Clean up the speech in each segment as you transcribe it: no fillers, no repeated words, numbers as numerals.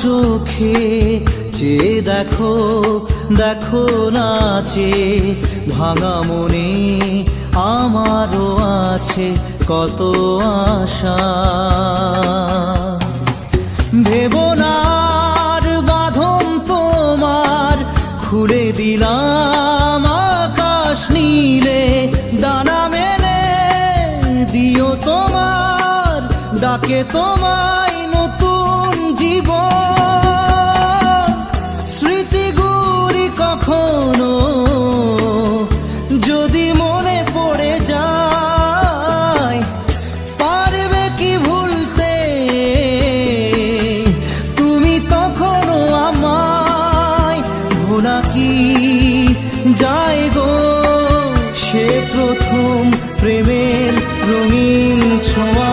চোখে চেয়ে দেখো, দেখো নাচে ভাঙা মনে আমারও আছে কত আশা। ভেবো না আর বাঁধন তোমার, খুলে দিলাম আকাশ নীলে, ডানা মেলে দিও তোমার ডাকে তোমায় নতুন জীবন। স্মৃতিগুলি কখনো যদি মনে পড়ে যায়, পারবে কি ভুলতে তুমি তখনও আমায়? ভোলা কি যায় গো সে প্রথম প্রেমের রঙিন ছোঁয়া।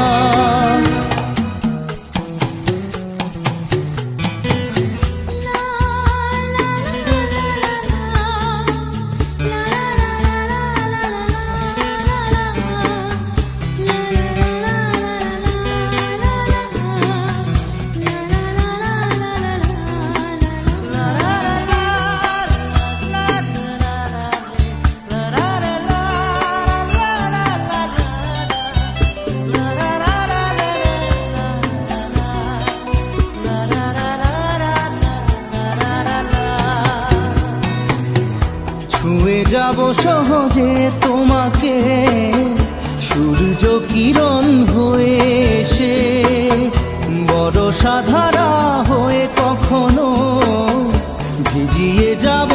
ছুঁয়ে যাব সহজে তোমাকে সূর্য কিরণ হয়ে এসে, বরষা ধারা হয়ে কখনো ভিজিয়ে যাব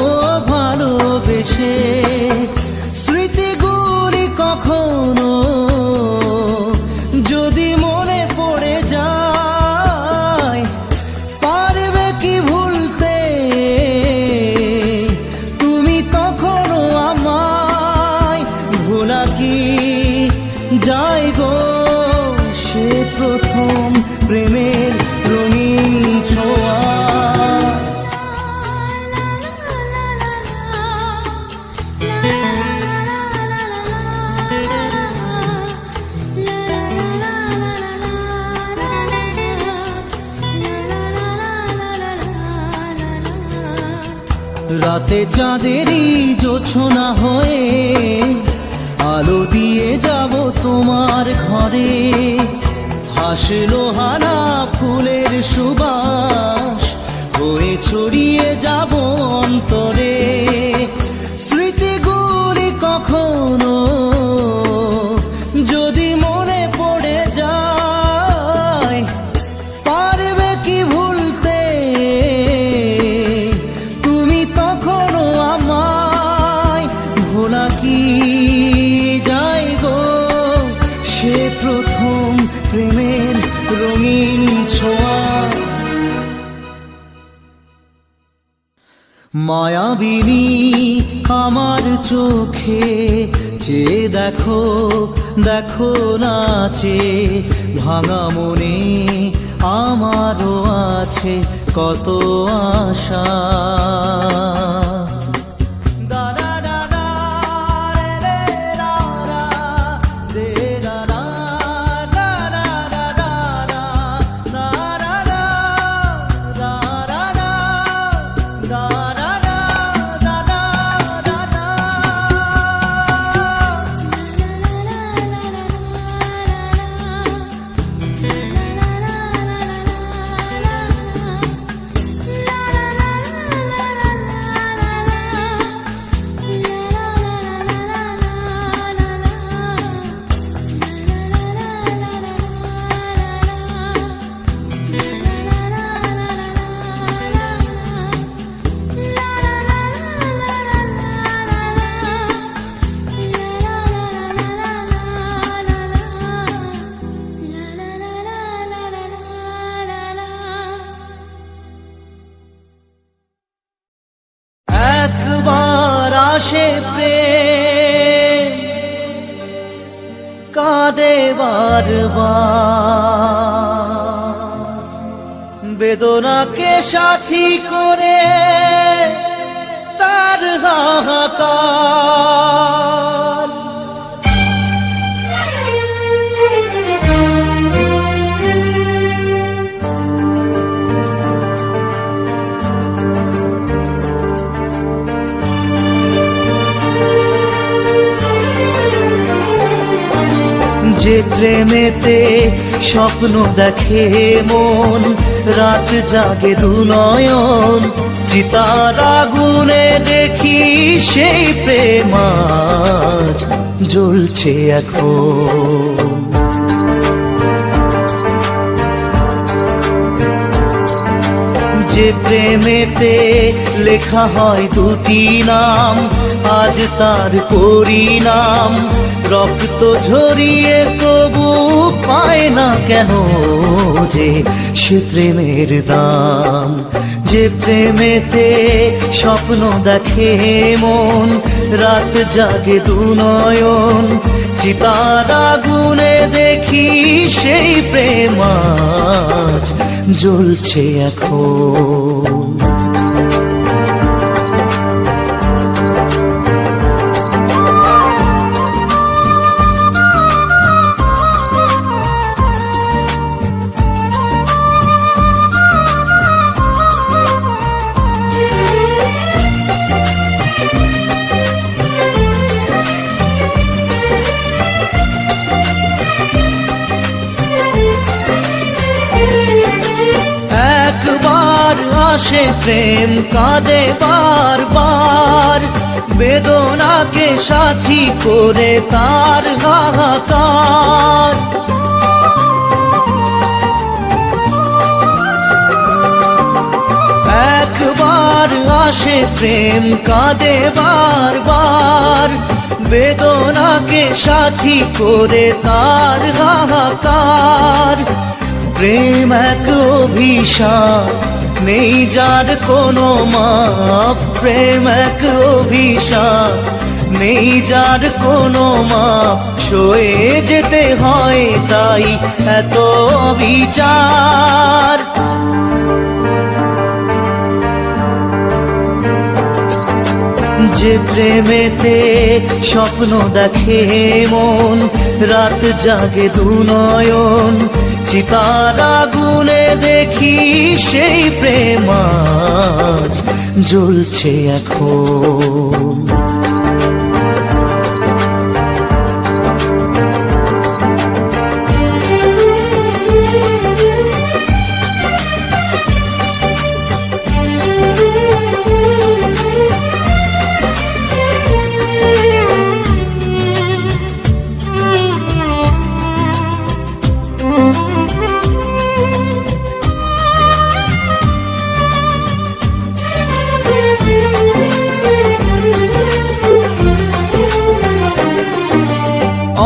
ভালোবেসে। স্মৃতিগুলি কখনো যদি মনে পড়ে যায়, পারবে কি ভুলতে তুমি তখনও আমায়? ভোলা কি যায় গো সে প্রথম প্রেমের রঙিন ছোঁয়া। রাতে চাঁদেরই জোছনা হয়ে আলো দিয়ে যাব তোমার ঘরে, হাসলো হানা ফুলের সুবাস হয়ে ছড়িয়ে যাব অন্তরে। স্মৃতিগুলি কখনো যদি মনে পড়ে যায়, পারবে কি ভুলতে তুমি তখনও আমায়? ভোলা কি যায় গো সে প্রথম প্রেমের রঙিন ছোঁয়া। মায়াবিনী আমার চোখে চেয়ে দেখো, দেখো নাচে ভাঙা মনে আমারও আছে কত আশা। আসে প্রেম কাঁদে বারবার, বেদনাকে সাথী করে তার হাহাকার। যে প্রেমেতে স্বপ্ন দেখে মন, রাত জাগে দু নয়ন, চিতার আগুনে দেখি সেই প্রেম আজ জ্বলছে এখন। যে প্রেমেতে লেখা হয় দুটি নাম, আজ তার পরিণাম রক্ত ঝরিয়ে তবু পায় না কেন যে সে প্রেমের দাম। যে প্রেমেতে স্বপ্ন দেখে মন, রাত জাগে দু নয়ন, চিতার আগুনে দেখি সেই প্রেম আজ জ্বলছে এখন। একবার আসে প্রেম কাঁদে বারবার, বেদনাকে সাথী করে তার হাহাকার। একবার আসে প্রেম কাঁদে বারবার, বেদনাকে সাথী করে তার হাহাকার। প্রেম এক অভিশাপ, নেই যার কোনো মাপ। প্রেম এক অভিশাপ, নেই যার কোনো মাপ। সয়ে যেতে হয় তাই এত বিচার। যে প্রেমেতে স্বপ্ন দেখে মন, রাত জাগে দু নয়ন, চিতার আগুনে দেখি সেই প্রেম আজ জ্বলছে এখন।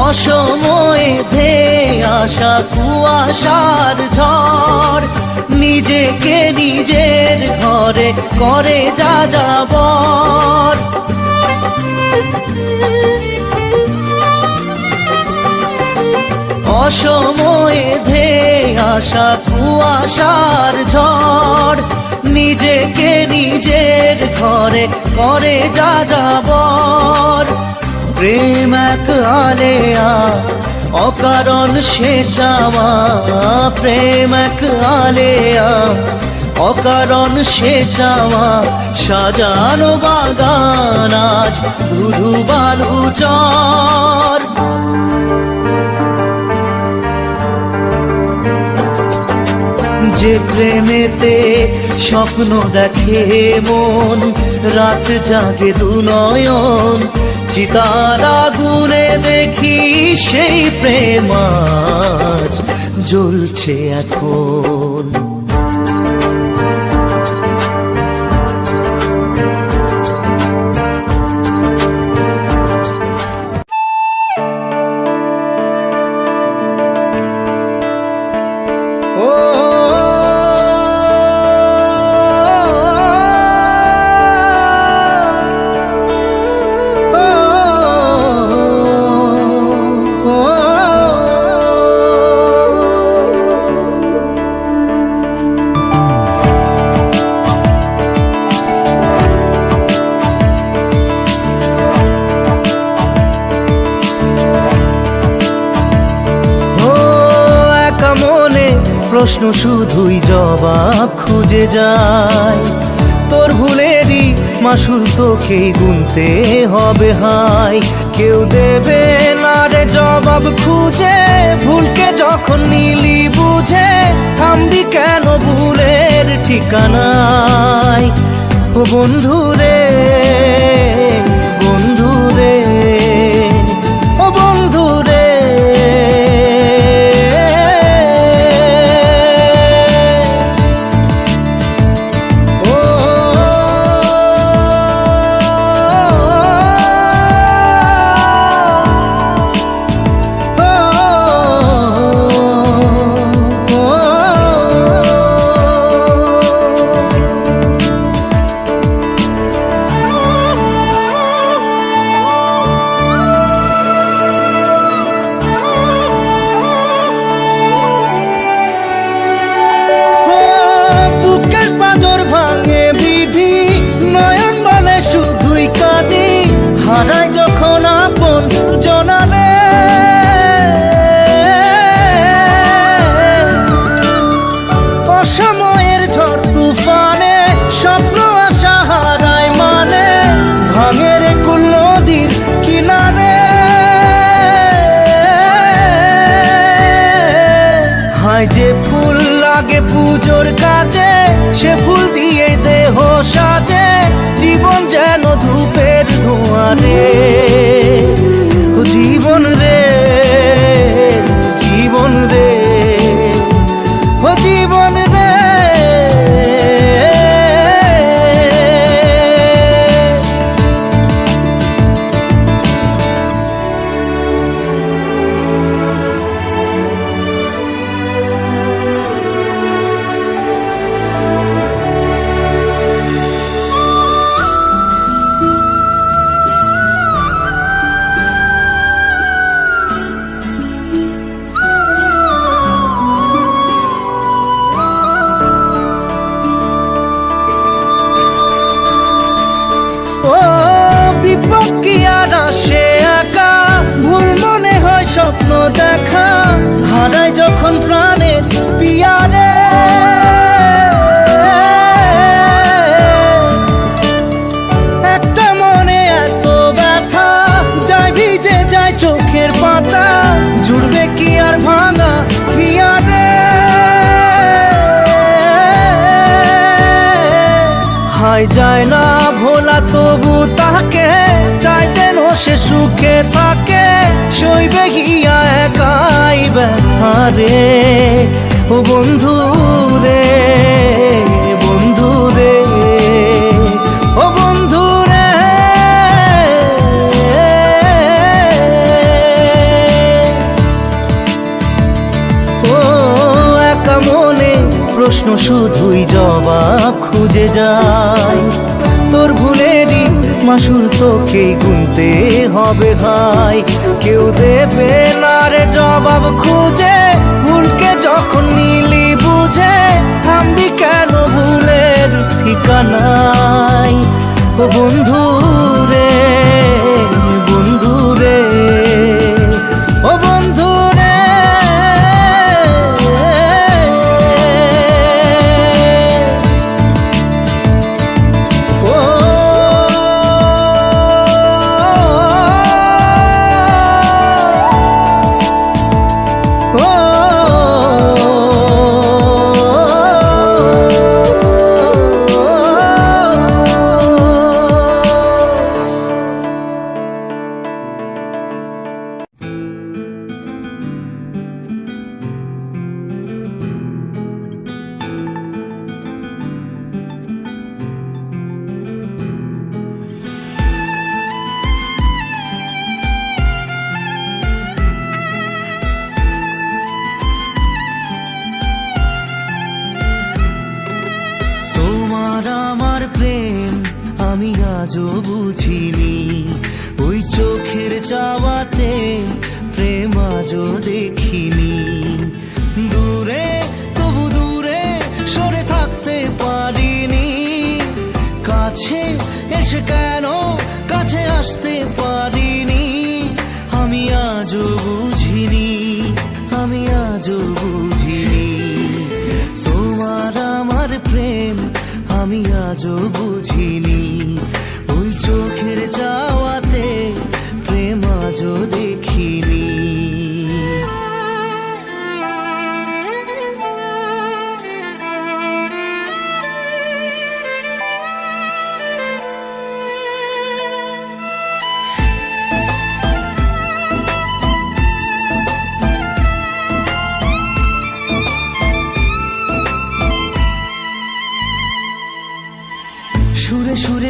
অসময়ে ধেয়ে আসা কুয়াশার ঝড়, নিজেকে নিজের ঘরে করে যা যাবর। অসময়ে ধেয়ে আসা কুয়াশার ঝড়, নিজেকে নিজের ঘরে করে যা যাবর। প্রেম এক আলেয়া, অকারণ সে চাওয়া। প্রেম এক আলেয়া, অকারণ সে চাওয়া। সাজানো বাগান আজ ধুধু বালু চর। যে প্রেমেতে স্বপ্ন দেখে মন, রাত জাগে দু নয়ন, চিতার আগুনে দেখি সেই প্রেম আজ জ্বলছে এখন। প্রশ্ন শুধুই জবাব খুঁজে যায়। তোর ভুলেরই মাসুল তোকেই গুনতে হবে হায়। কেউ দেবে না রে জবাব খুঁজে ও বন্ধু রে, বন্ধু রে, ও বন্ধু রে। হারাই যখন আপন জনারে, অসময়ের ঝড় তুফানে স্বপ্ন আশা হারায় মানে, ভাঙের কুল নদীর কিনারে। হায় যে ফুল লাগে পুজোর কাজে, সে ফুল দিয়ে দেহ সাজে, জীবন যেন ধূপের ধোঁয়ারে। ও জীবন রে, জীবন রে, ও জীবন রে। ও বিপদ কি আর আসে একা, ভুল মনে হয় স্বপ্ন দেখা, হারাই যখন প্রাণের পিয়ারে। একটা মনে এত ব্যথা, যায় ভিজে যায় চোখের পাতা, জুড়বে কি আর ভাঙা হিয়ারে। হায় যায় না ভোলা তবু তাকে, চাই যেন সে সুখে থাকে, সইবে গিয়া একাই ব্যথা রে। ও বন্ধু রে, বন্ধু রে, ও বন্ধু রে। ও একা মনে প্রশ্ন শুধুই জবাব খুঁজে যায়, তোর ভুলেরই মাসুল তোকেই গুনতে হবে ভাই। কেউ দেবে না রে জবাব খুঁজে, ভুলকে যখন নিলি বুঝে, থামবি কেন ভুলের ঠিকানায়। ও বন্ধু রে, বন্ধু রে, ও বন্ধু রে। আমি আজও বুঝিনি, ওই চোখের চাওয়াতে প্রেম আজও দেখিনি। দূরে তবু দূরে সরে থাকতে পারিনি, কাছে এসে কেন কাছে আসতে পারিনি। আমি আজও বুঝিনি, আমি আজও বুঝিনি, তোমার আমার প্রেম আমি আজও বুঝিনি। ওই চোখের চাওয়াতে প্রেম আজও দেখিনি।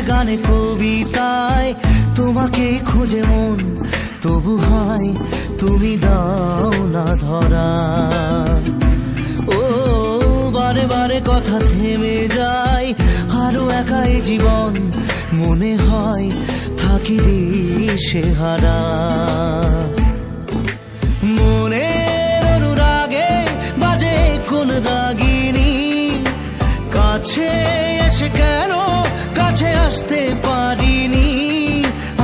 গানে কবিতায় তোমাকে খোঁজে মন, তবু হয় তুমি দাও না ধরা। ও বারে বারে কথা থেমে যায়, আরো একাই জীবন মনে হয় থাকি দিশে হারা। মনের অনুরাগে বাজে কোন রাগিনী, কাছে এসে কেন কাছে আসতে পারিনি।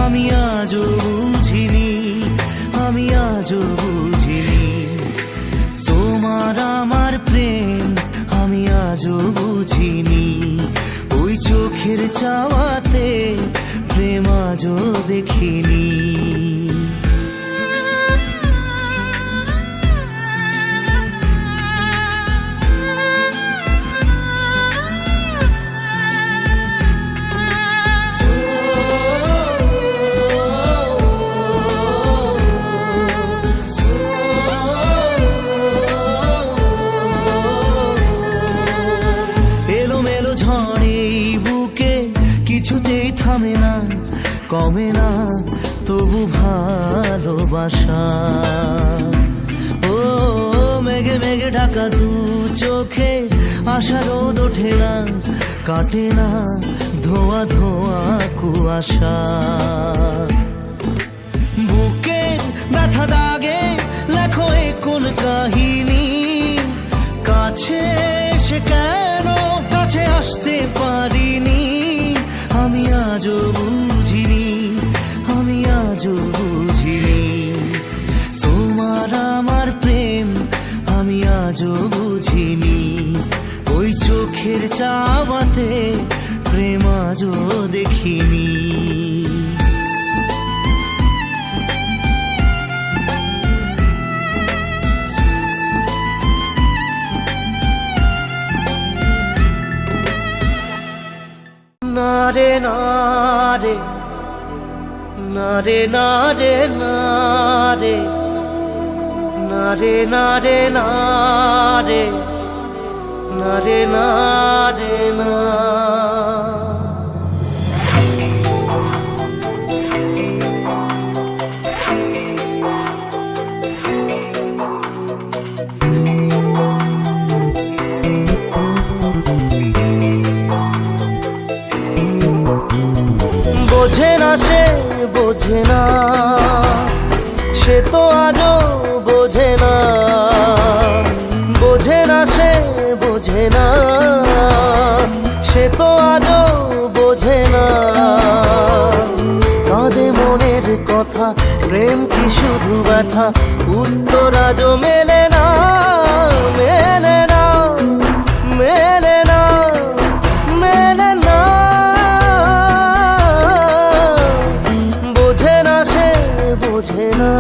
আমি আজও বুঝিনি, আমি আজও বুঝিনি তোমার আমার প্রেম, আমি আজও বুঝিনি। ওই চোখের চাওয়াতে প্রেম আজও দেখিনি। কিছুতেই থামে না, কমে না তবু ভালোবাসা। ও মেঘে মেঘে ঢাকা দু চোখে আশা রোদ ওঠে না, কাটে না ধোয়া ধোয়া কুয়াশা। বুকে ব্যথা দাগে লেখো এ কোন কাহিনী, কাছে এসে কেন কাছে আসতে পারিনি। আমি আজও বুঝিনি, আমি আজও বুঝিনি তোমার আমার প্রেম, আমি আজও বুঝিনি। ওই চোখের চাওয়াতে প্রেম আজও দেখিনি। নারে নারে নারে নারে নারে নারে নারে নারে নারে নারে না। বোঝে না সে বোঝে না, সে তো আজও বোঝে না। বোঝে না সে বোঝে না, সে তো আজও বোঝে না। কাঁদে মনের কথা, প্রেম কি শুধু ব্যথা, উত্তর আজও মেলে না, মেলে না, মেলে না, মেলে না। বোঝে না সে বোঝে না।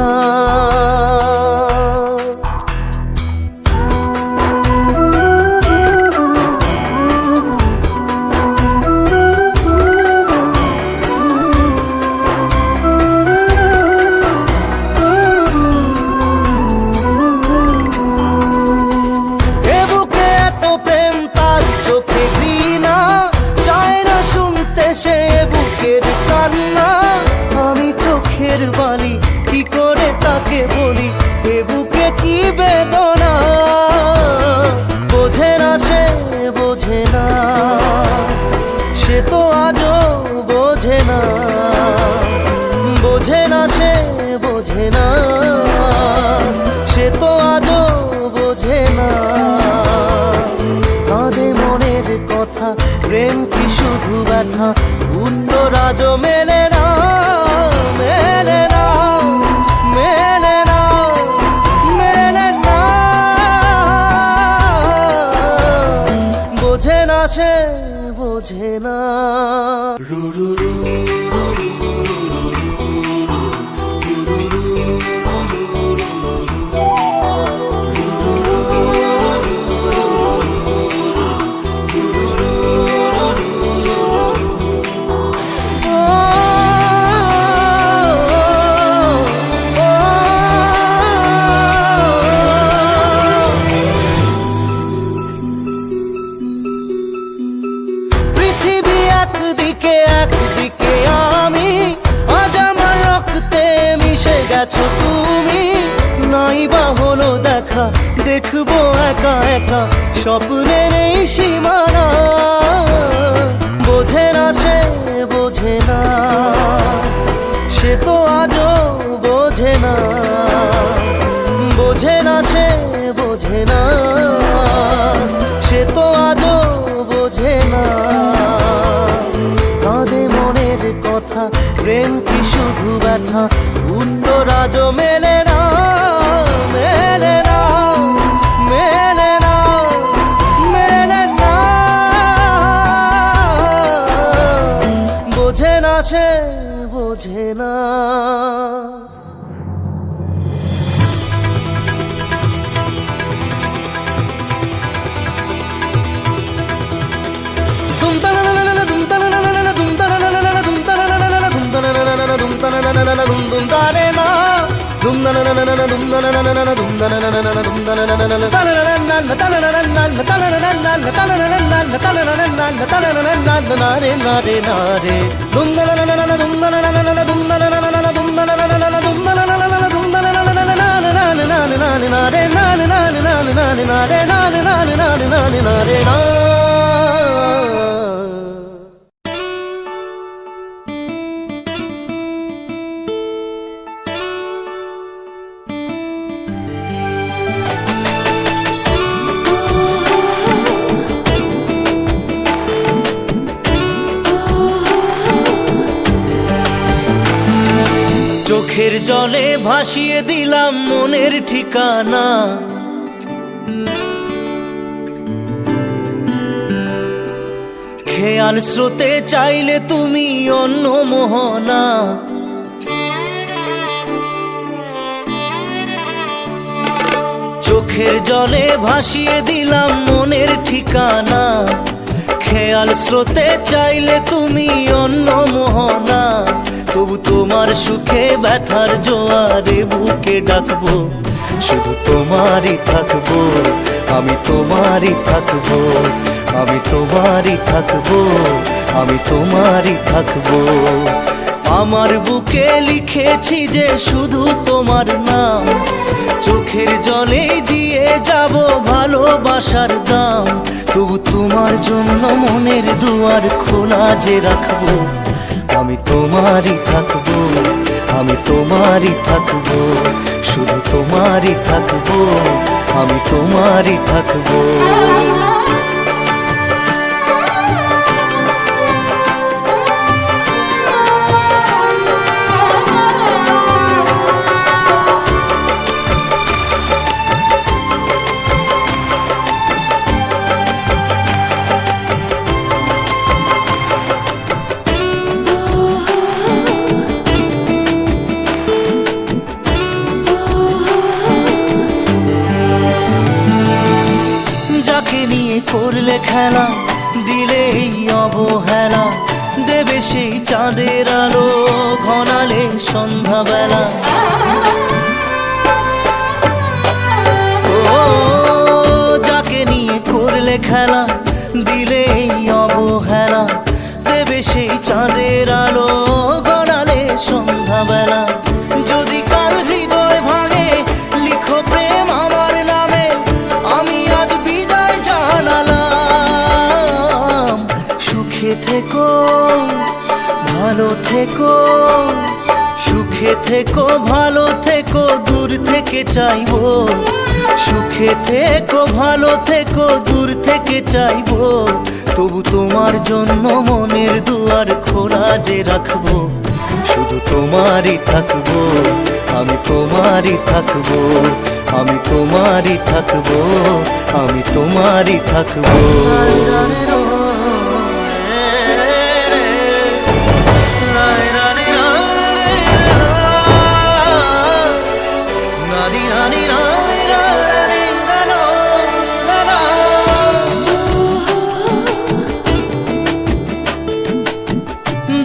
বাণী কি করে তাকে বলি, এ বুকে কি বেদনা। বোঝে না সে বোঝে না, সে তো আজও বোঝে না। বোঝে না সে বোঝে না, সে তো আজও বোঝে না। কাঁদে মনের কথা, প্রেম কি শুধু ব্যথা, উত্তর আজও মেলে না, মেলে না, মেলে না, মেলে না। বোঝে না সে বোঝে না। পৃথিবী একদিকে এক তুমি, নাই বা হলো দেখা, দেখবো একা একা স্বপ্নের এই সীমানা। বোঝে না সে, বোঝে না, সে তো আজও বোঝে না। বোঝে না সে, বোঝে না, সে তো আজও বোঝে না। কাঁদে মনের কথা, প্রেম কি শুধু ব্যথা, উত্তর আজও মেলে না, মেলে না, মেলে না, মেলে না। বোঝে না সে, বোঝে না। চোখের জলে ভাসিয়ে দিলাম মনের ঠিকানা। খেয়াল স্রোতে চাইলে তুমি অন্য মোহনা। চোখের জলে ভাসিয়ে দিলাম মনের ঠিকানা। খেয়াল স্রোতে চাইলে তুমি অন্য মোহনা। তবু তোমার সুখে ব্যথার জোয়ারে বুকে ডাকবো, শুধু তোমারই থাকবো, আমি তোমারই থাকবো, আমি তোমারই থাকবো, আমি তোমারই থাকবো। আমার বুকে লিখেছি যে শুধু তোমার নাম, চোখের জলে দিয়ে যাব ভালোবাসার দাম। তবু তোমার জন্য মনের দুয়ার খোলা যে রাখবো, আমি তোমারই থাকবো, আমি তোমারই থাকবো, শুধু তোমারই থাকবো, আমি তোমারই থাকবো। করলে খেলা, দিলে এই অবহেলা, দেবে সেই চাঁদের আলো ঘনালে সন্ধ্যাবেলা। ও যাকে নিয়ে করলে খেলা, দিলে এই অবহেলা, দেবে সেই চাঁদের আলো ঘনালে সন্ধ্যাবেলা। যদি কাল হৃদয় ভাঙে লিখো প্রেম আমার নামে, আমি আজ বিদায় জানালাম। সুখে থেকো, ভালো থেকো, সুখে থেকো, ভালো থেকো, দূর থেকে চাইবো। সুখে থেকো, ভালো থেকো, দূর থেকে চাইবো। তবু তোমার জন্য মনের দুয়ার খোলা যে রাখবো, শুধু তোমারই থাকবো, আমি তোমারই থাকবো, আমি তোমারই থাকবো, আমি তোমারই থাকবো।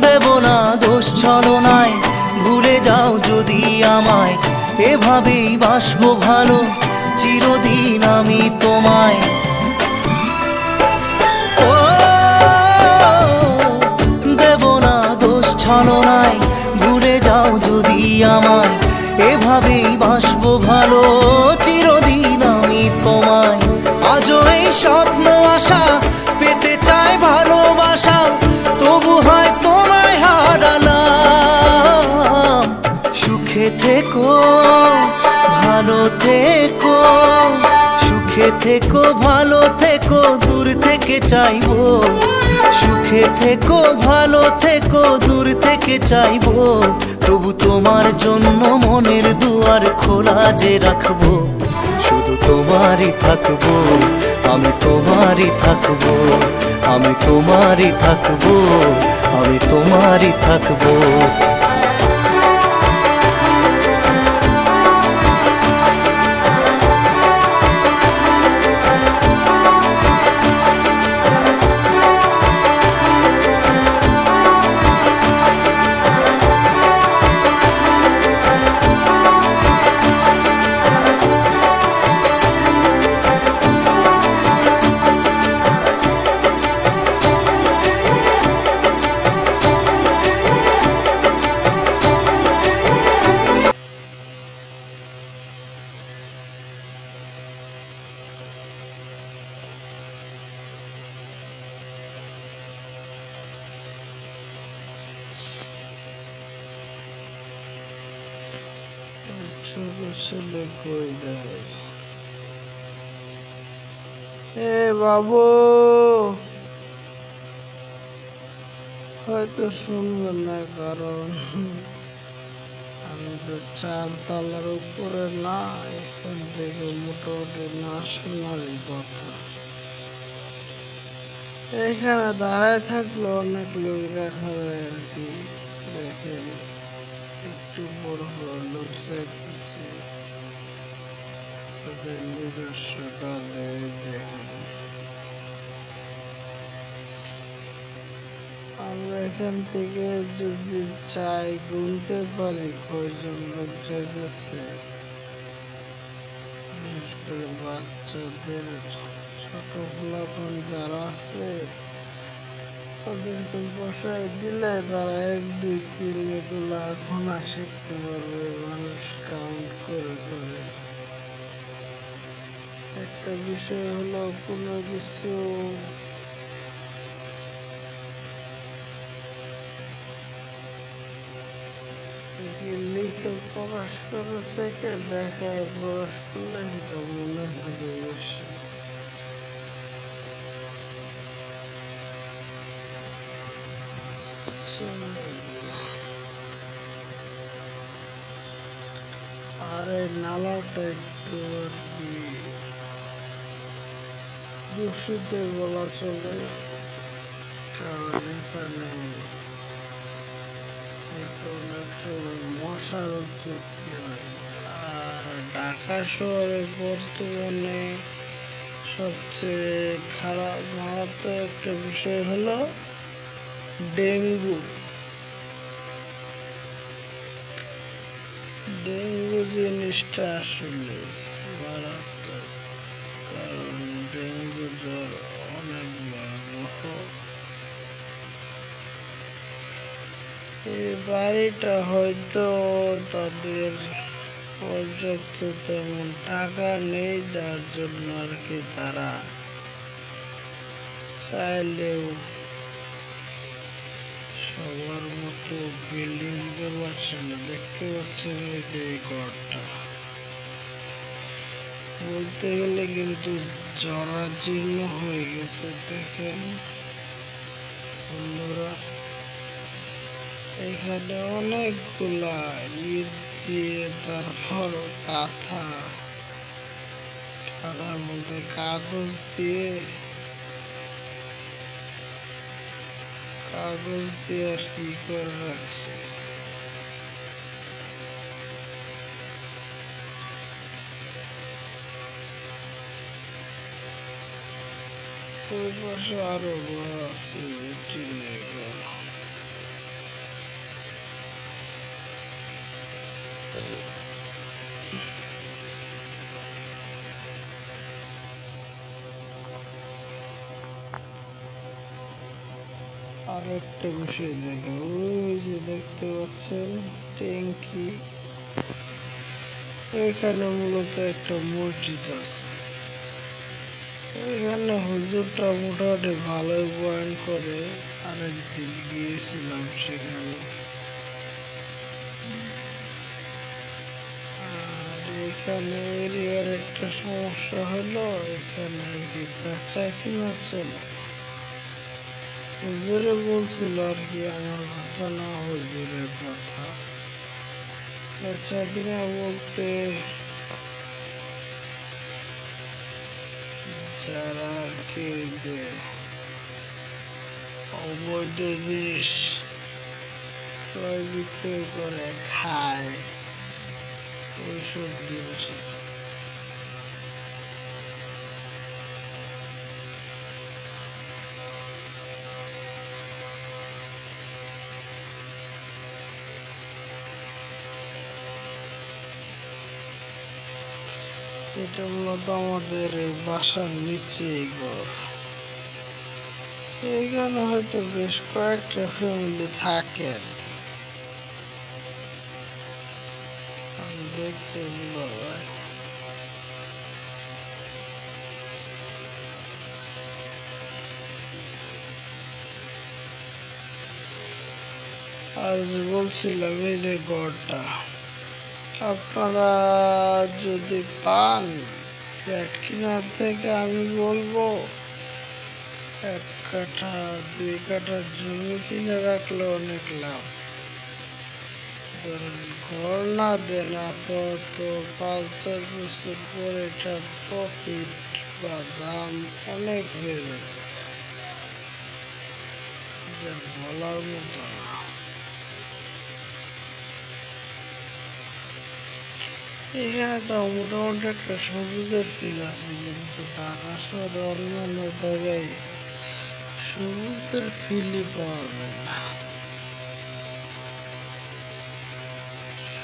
দেব না দোষ ছলনায়, ভুলে যাও যদি আমায়, এভাবেই বাসবো ভালো চিরদিন আমি তোমায়। ও দেব না দোষ ছলনায়, ভুলে যাও যদি আমায়, এভাবেই বাসবো ভালো চিরদিন আমি তোমায়। আজও এই স্বপ্ন আশা পেতে চাই ভালোবাসা, তবু হয় তোমায় হারালাম। সুখে থেকো ভালো থেকো, সুখে থেকো ভালো থেকো, দূর থেকে চাইবো। সুখে থেকো ভালো থেকো, দূর থেকে চাইবো, তবু তোমার জন্য মনের দুয়ার খোলা যে রাখবো। শুধু তোমারই থাকবো, আমি তোমারই থাকবো, আমি তোমারই থাকবো, আমি তোমারই থাকবো। ছোট ছেলে কই যায়? এ বাবু, হয়তো শুনবে না, কারণ আমি তো 4 তলার উপরে না, এখান থেকে মোটামুটি না শোনারই কথা। এখানে দাঁড়ায় থাকলে অনেক লোক দেখা যায় আর কি। দেখেন, একটু বড় বড় লোক যাইতেছে, তাদের নিজস্ব কাজে। দেখেন, আমরা এখান থেকে যদি চাই গুনতে পারি কয়জন লোক যাইতেছে। বিশেষ করে বাচ্চাদের, ছোট পোলাপান যারা আছে তাদেরকে বসায় দিলে তারা 1 2 3 এগুলো এখন শিখতে পারবে, মানুষ কাউন্ট করে করে। একটা বিষয় হলো, কোনো কিছু লিখে প্রকাশ করার থেকে দেখায় প্রকাশ করলে সেটা মনে থাকে বেশি। আর এই নালাটা একটু আর কি দূষিত বলা চলে, কারণ এখানে অনেক সময় মশার উৎপত্তি হয়। আর ঢাকা শহরে বর্তমানে সবচেয়ে খারাপ মারাত্মক একটা বিষয় হলো ডেঙ্গু। ডেঙ্গু জিনিসটা আসলে মারাত্মক, কারণ ডেঙ্গু জ্বর অনেক ভয়াবহ। এই বাড়িটা হয়তো তাদের পর্যাপ্ত তেমন টাকা নেই, যার জন্য আর কি তারা চাইলেও সবার মতো বিল্ডিং দিতে পারছে না। দেখতে পাচ্ছেন এই যে এই ঘরটা, বলতে গেলে কিন্তু জরাজীর্ণ হয়ে গেছে। দেখেন বন্ধুরা, এখানে অনেকগুলা ইট দিয়ে, তারপর কাঁথা কাঁথা বলতে কাগজ দিয়ে আর কি করে রাখছে। ওই পাশে আরো ঘর আছে, টিনের ঘর। আর একটা বিষয় দেখেন, ওই যে দেখতে পাচ্ছেন ট্যাঙ্কি, এখানে মূলত একটা মসজিদ আছে। এখানে হুজুরটা মোটামুটি ভালোই বয়ান করে। আরেকদিন গিয়েছিলাম সেখানে। আর এখানে এরিয়ার একটা সমস্যা হলো, এখানে আর কি বেচা কিনা চলে। হুজুরে বলছিল আর কি, আমার কথা না, হুজুরের কথা। বেচা কিনা বলতে যারা আর কি যে অবৈধ জিনিস ক্রয় বিক্রয় করে খায়, ওইসব জিনিস। এটা মূলত আমাদের বাসার নিচেই ঘর। এইখানে হয়তো বেশ কয়েকটা ফ্যামিলি থাকেন, দেখতে বোঝা যায়। আর যে বলছিলাম, এই যে ঘরটা আপনারা যদি পান, ফ্ল্যাট কেনার থেকে আমি বলবো 1 কাঠা 2 কাঠা জমি কিনে রাখলে অনেক লাভ। ঘর না দেন আপাতত 5-10 বছর পরে এটা প্রফিট বা দাম অনেক হয়ে যাবে, যা বলার মতো না। এখানে তো মোটামুটি একটা সবুজের ফিল আছে, কিন্তু ঢাকা শহরে অন্যান্য জায়গায় সবুজের ফিলই পাওয়া যায় না।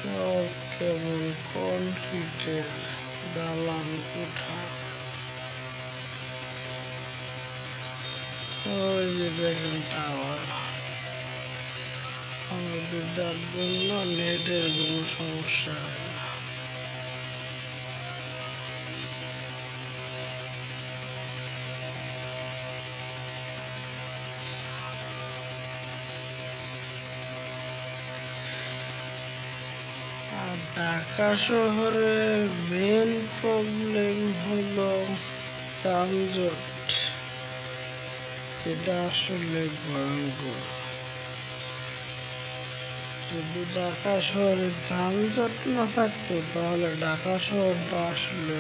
সব কেবল কনক্রিটের দালান কোঠা। ওই যে দেখেন টাওয়ার। আমাদের যার জন্য নেটের কোনো সমস্যা হয় না। আর ঢাকা শহরে মেন প্রবলেম হলো যানজট, যেটা আসলে ভয়ঙ্কর। যদি ঢাকা শহরে যানজট না থাকতো, তাহলে ঢাকা শহরটা আসলে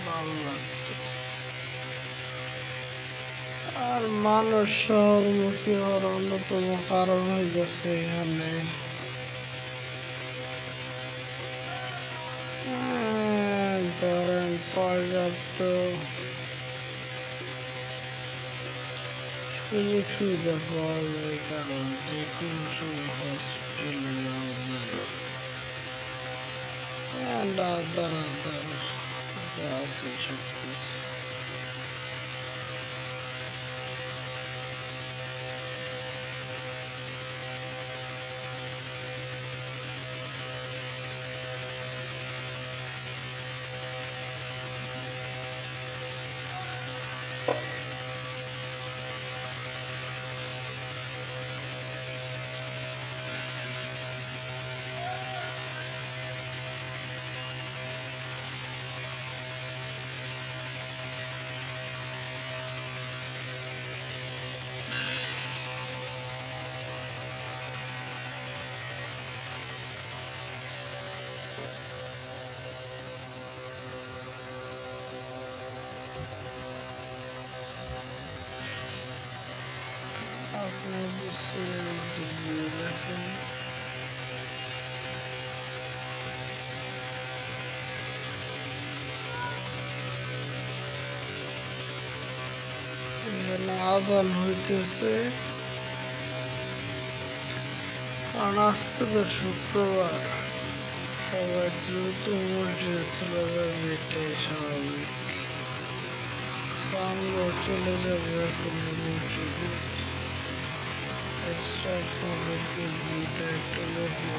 ভালো লাগতো। আর মানুষ শহরমুখী হওয়ার অন্যতম কারণ হয়ে গেছে এখানে ধরেন পর্যাপ্ত সুযোগ সুবিধা পাওয়া যায়, কারণ যে কোনো সময় হসপিটালে যাওয়া যায়। আদার আদার যাতে সব কিছু। আপনার বিশ্বের দিকগুলো দেখেন। এখানে আদান হইতেছে, কারণ আজকে তো শুক্রবার, সবাই দ্রুত মসজিদে চলে যাবে, এটাই স্বাভাবিক। আমরা চলে যাবো এখন মসজিদে। এক্সট্রা আপনাদেরকে ভিউটা একটু দেখে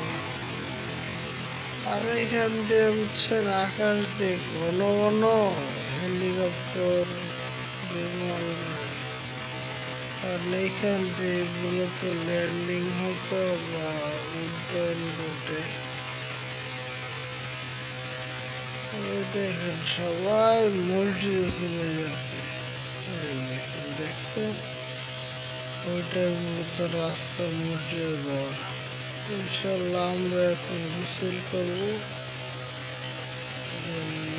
আর এখান দিয়ে বুঝছেন আকাশ দিয়ে ঘন ঘন হেলিকপ্টার বিমান, কারণ এইখান দিয়ে মূলত ল্যান্ডিং হতো বা উড্ডয়ন রুটে। ওই দেখেন সবাই মসজিদে চলে যাবে, এই দেখেন দেখছেন, ওইটাই মূলত রাস্তা মসজিদে যাওয়ার। ইনশাল্লাহ আমরা এখন গোসল করবো,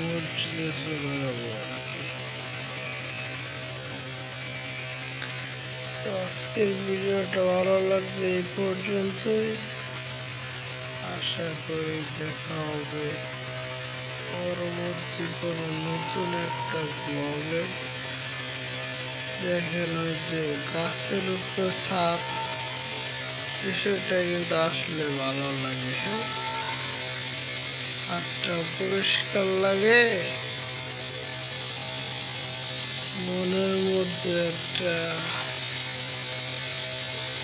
মসজিদে চলে যাবো আর কি। তো আজকের ভিডিওটা ভালো লাগলে এই পর্যন্তই। আশা করি দেখা হবে পরবর্তী কোনো নতুন একটা ব্লগে। দেখেন ওই যে গাছের উপরে ছাদ, বিষয়টা কিন্তু আসলে ভালো লাগে। হ্যাঁ, ছাদটা পরিষ্কার লাগে, মনের মধ্যে একটা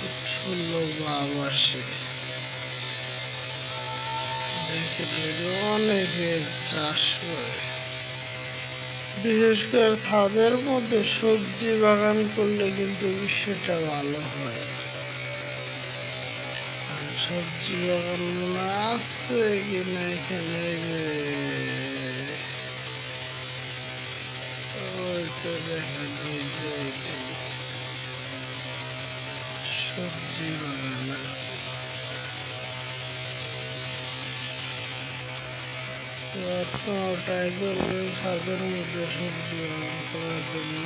উৎফুল্ল ভাব আসে। দেখে অনেকে চাষ করে, বিশেষ করে ছাদের মধ্যে সবজি বাগান করলে কিন্তু বিষয়টা ভালো হয়। আর সবজি বাগান মনে আছে কিনা এখানে, ওই তো দেখেন ওই যে এটাই সবজি বাগান। তো আপনারা ট্রাই করবেন ছাদের মধ্যে সবজি বাগান করার জন্য,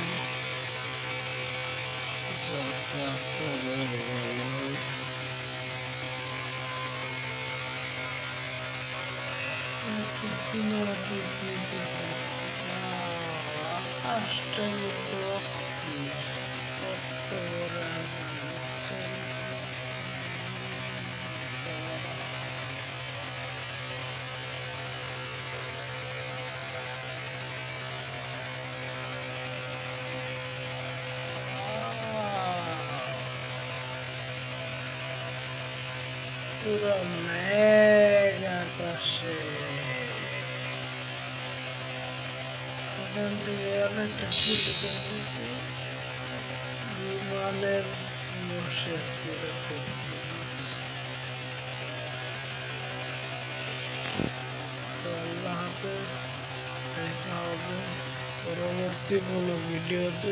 যাতে আপনাদের ভালো হয়। আকাশটা কিন্তু অস্থির, কত বড় আকাশ। পুরো মেঘ আকাশে, এখান থেকে অনেকটা বিমানের বসেছি। আল্লাহ হাফেজ, দেখা হবে পরবর্তী কোনো ভিডিওতে।